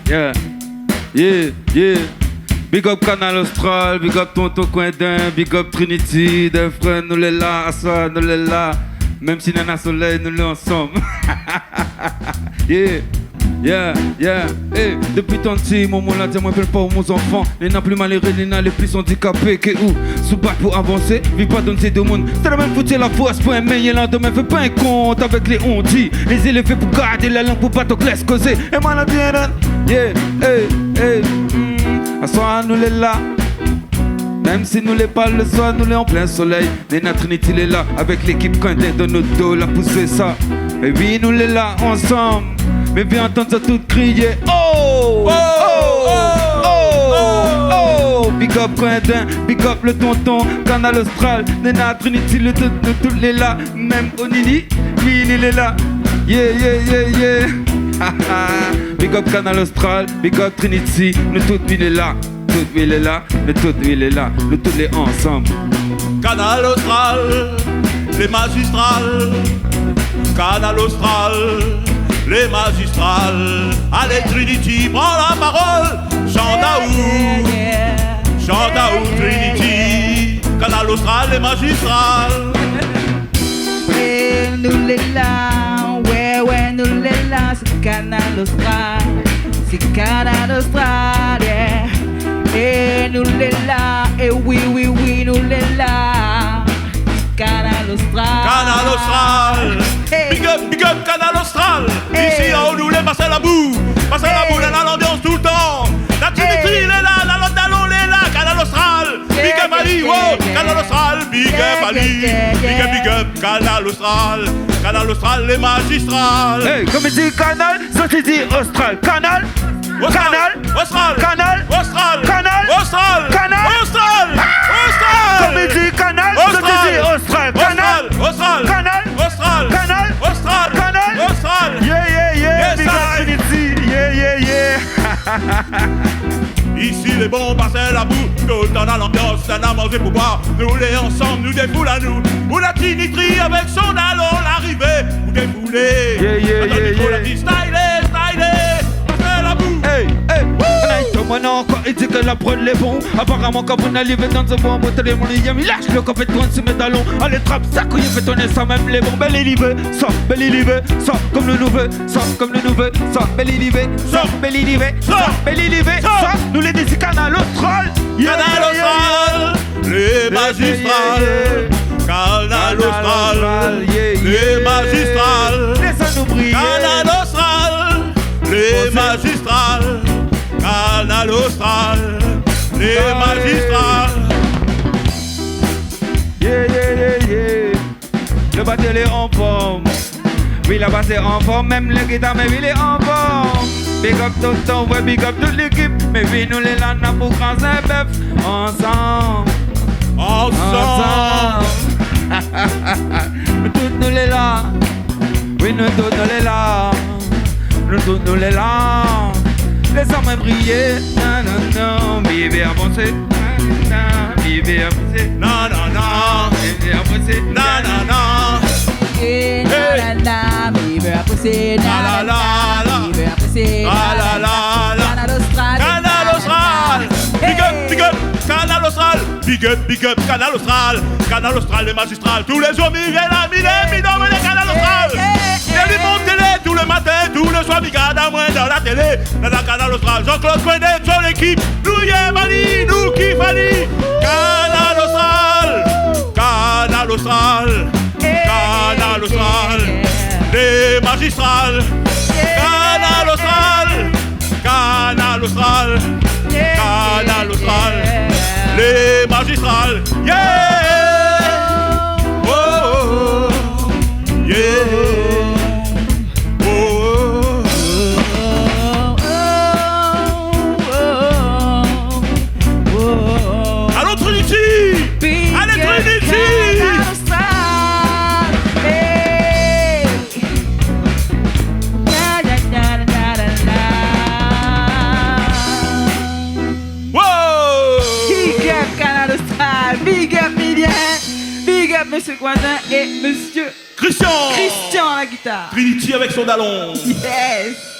Yeah, yeah, yeah. Big up Canal Austral, big up Tonton Coindin, big up Trinity, des frères, nous les là, Assoir, nous les là. Même si Nana Soleil, nous les ensemble. Yeah. Yeah, yeah, hey, depuis tant de petits moments là, dis-moi, pas aux mon enfants. Les n'a plus malheureux, les n'a les plus handicapés que où sous bac pour avancer, vivent pas dans ces deux mondes. C'est la même foutre la force pour un meilleur lendemain. Fais pas un compte avec les ondis. Les élevés pour garder la langue pour pas te laisser causer. Et moi la bien, yeah, hey, hey, à soir nous les là. Même si nous les parle le soir, nous les en plein soleil. Les na Trinity les là, avec l'équipe Quentin de notre dos, la pousser ça. Et oui, nous les là ensemble. Mais viens entendre ça tout crier. Oh, oh, oh, oh, oh, oh. Big up Quentin, big up le tonton, Canal Austral, Nena Trinity, le tout les là. Même Onini, oui il est là. Yeah, yeah, yeah, yeah. Big up Canal Austral, big up Trinity, nous tous il est là. Tout il est là, nous tous il est là. Nous tous les ensemble. Canal Austral, les magistrales. Canal Austral, les magistrales. Allez Trinity, prends la parole. Chandaou, Trinity. Canal Austral, les magistrales. Et nous les là, ouais, nous les là. C'est Canal Austral, c'est Canal Austral, yeah. Et nous les là, et oui, nous les là. Canal Austral. Canal Austral. Hey. Big up Canal Austral. Hey. Ici, on nous les passer la boue. Passer la boue, dans l'ambiance tout le temps. La Trinity, il est là, la Lotte d'Allon, il est là. Canal Austral. Big up Ali, wow. Canal Austral. Big up Ali. Big up Canal Austral. Canal Austral, les magistrales. Hey, comme il dit Canal, ça tu dis Austral. Canal, Canal, Austral. Canal, Austral. Canal, Austral. Canal, Austral. comme il dit Canal, ça tu dis Austral. Canal, Austral. Canal, Austral. Canal, Austral. Canal, Austral. yeah, yeah, yeah, Yes, big up I. Trinity, yeah, yeah, yeah. Ici les bons passaient la boue, tout dans l'ambiance, on a mangé pour boire. Nous les ensemble, nous défoule à nous. Pour la Trinity avec son allon, l'arrivée, vous défoulez. Yeah, yeah, Attends, yeah, Nico, yeah. la dit stylé, passez la boue. Hey, hey, maintenant encore il dit que la prod les bons. Apparemment quand on arrive dans ce bon motel de mon lien, il lâche le copé de se met talons. Allez trappe ça couille fait tourner ça même les bons. Belle Elive, ça, belle Elive, ça comme le nouveau, ça comme le nouveau, ça, belle Elive, ça, belle Elive, ça, belle Elive, ça, nous les décis Canal Austral. Canal Austral, les magistrales. Canal Austral, les magistrales. Laisse-nous briller. Canal Austral, les magistrales. Canal Austral, les magistrales. Yeah, yeah, yeah, yeah. Le batteur est en forme. Oui, la basse est en forme. Même le guitare, mais il est en forme. Big up Tonton, ouais, big up toute l'équipe. Mais oui, nous les lana pour grand bœuf. Ensemble. Nous tous nous les là. Oui, nous tous nous les là. Nous tous nous les là. Laisse-moi briller. Non, non, non. Bébé avancé. Bébé avancé. Non, non, non. Bébé avancé. Non, non, non. Et la la, mi veut pousser, La, la, la. mi veut pousser, La, la, la, la. Canal Austral, Canal Austral. Big up, Canal Austral. Big up, Canal Austral. Canal Austral, les magistrales. Tous les jours, Miguel, les Canal Austral. Il lui monte télé tous les matins, tous les soirs, Miguel, à moins dans la télé. Dans la Canal Austral. Jean-Claude Coindin, son équipe. Nous y est, Mali, nous qui Mali. Canal Austral. Canal Austral. Canal Austral. Les magistrales. Canal Austral. Canal Austral. Canal Austral. Les magistrales. Yeah. Oh, oh, oh. Yeah. Oh, oh, oh. Allons Trinity. Allez Trinity. Big up Mylien, big up Monsieur Coindin et Monsieur Christian à la guitare. Trinity avec son dallon. Yes.